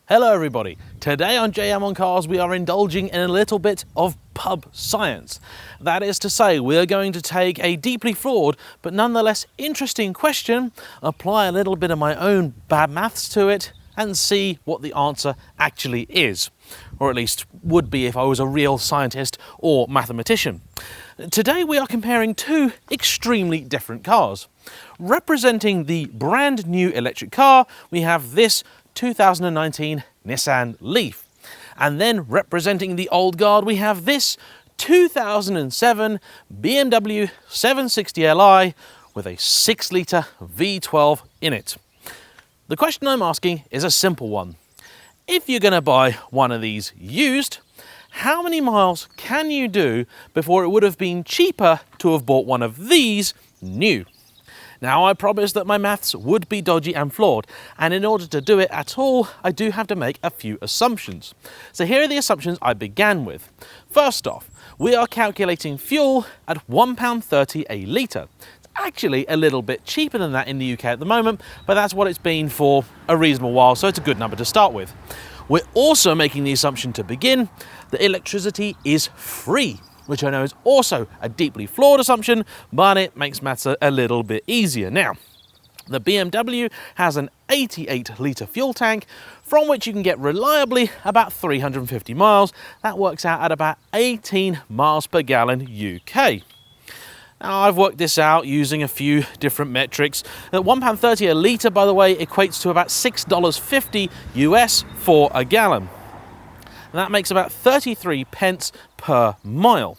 Hello everybody, today on JayEmm on Cars we are indulging in a little bit of pub science. That is to say, we are going to take a deeply flawed but nonetheless interesting question, apply a little bit of my own bad maths to it and see what the answer actually is. Or at least would be if I was a real scientist or mathematician. Today we are comparing two extremely different cars. Representing the brand new electric car, we have this 2019 Nissan Leaf. And then representing the old guard, we have this 2007 BMW 760 Li with a 6-litre V12 in it. The question I'm asking is a simple one. If you're going to buy one of these used, how many miles can you do before it would have been cheaper to have bought one of these new? Now, I promised that my maths would be dodgy and flawed, and in order to do it at all, I do have to make a few assumptions. So here are the assumptions I began with. First off, we are calculating fuel at £1.30 a litre. It's actually a little bit cheaper than that in the UK at the moment, but that's what it's been for a reasonable while, so it's a good number to start with. We're also making the assumption to begin that electricity is free, which I know is also a deeply flawed assumption, but it makes maths a little bit easier. Now, the BMW has an 88-litre fuel tank from which you can get reliably about 350 miles. That works out at about 18 miles per gallon UK. Now, I've worked this out using a few different metrics. At £1.30 a litre, by the way, equates to about $6.50 US for a gallon. And that makes about 33 pence per mile.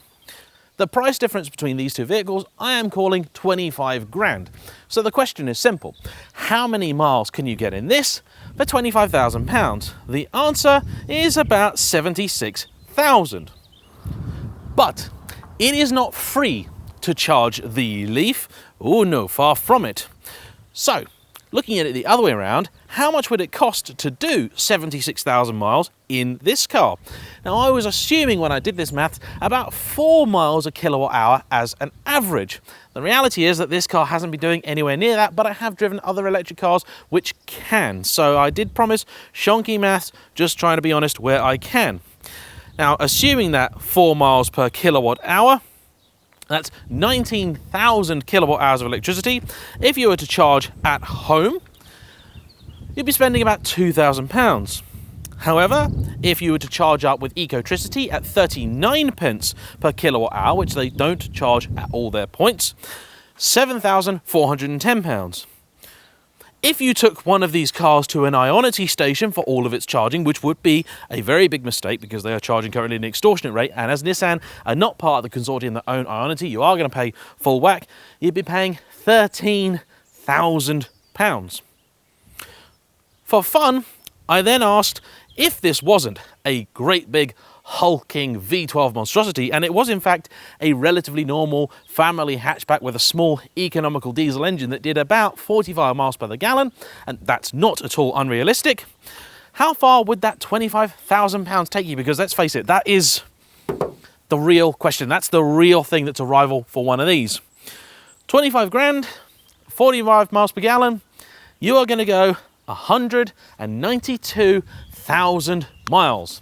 The price difference between these two vehicles I am calling 25 grand. So the question is simple. How many miles can you get in this for £25,000? The answer is about 76,000. But it is not free to charge the Leaf. Oh no, far from it. So, looking at it the other way around, how much would it cost to do 76,000 miles in this car? Now, I was assuming when I did this math about 4 miles a kilowatt hour as an average. The reality is that this car hasn't been doing anywhere near that, but I have driven other electric cars which can. So I did promise shonky maths, just trying to be honest where I can. Now, assuming that 4 miles per kilowatt hour, that's 19,000 kilowatt hours of electricity. If you were to charge at home, you'd be spending about £2,000. However, if you were to charge up with Ecotricity at 39 pence per kilowatt hour, which they don't charge at all their points, £7,410. If you took one of these cars to an Ionity station for all of its charging, which would be a very big mistake because they are charging currently at an extortionate rate, and as Nissan are not part of the consortium that own Ionity, you are going to pay full whack, you'd be paying £13,000. For fun, I then asked if this wasn't a great big hulking V12 monstrosity, and it was in fact a relatively normal family hatchback with a small economical diesel engine that did about 45 miles per gallon, and that's not at all unrealistic, how far would that £25,000 take you? Because let's face it, that is the real question. That's the real thing that's a rival for one of these. 25 grand, 45 miles per gallon, you are going to go 192,000 miles.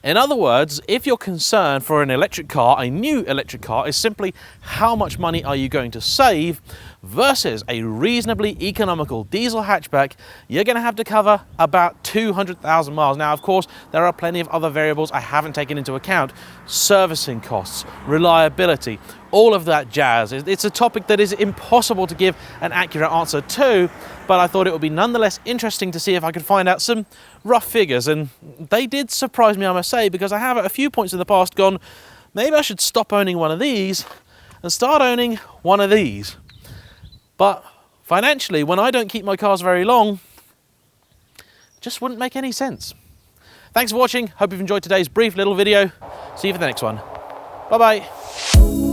In other words, if your concern for an electric car, a new electric car, is simply how much money are you going to save versus a reasonably economical diesel hatchback, you're going to have to cover about 200,000 miles. Now, of course, there are plenty of other variables I haven't taken into account. Servicing costs, reliability, all of that jazz. It's a topic that is impossible to give an accurate answer to, but I thought it would be nonetheless interesting to see if I could find out some rough figures, and they did surprise me, I must say, because I have at a few points in the past gone, maybe I should stop owning one of these and start owning one of these. But financially, when I don't keep my cars very long, it just wouldn't make any sense. Thanks for watching. Hope you've enjoyed today's brief little video. See you for the next one. Bye-bye.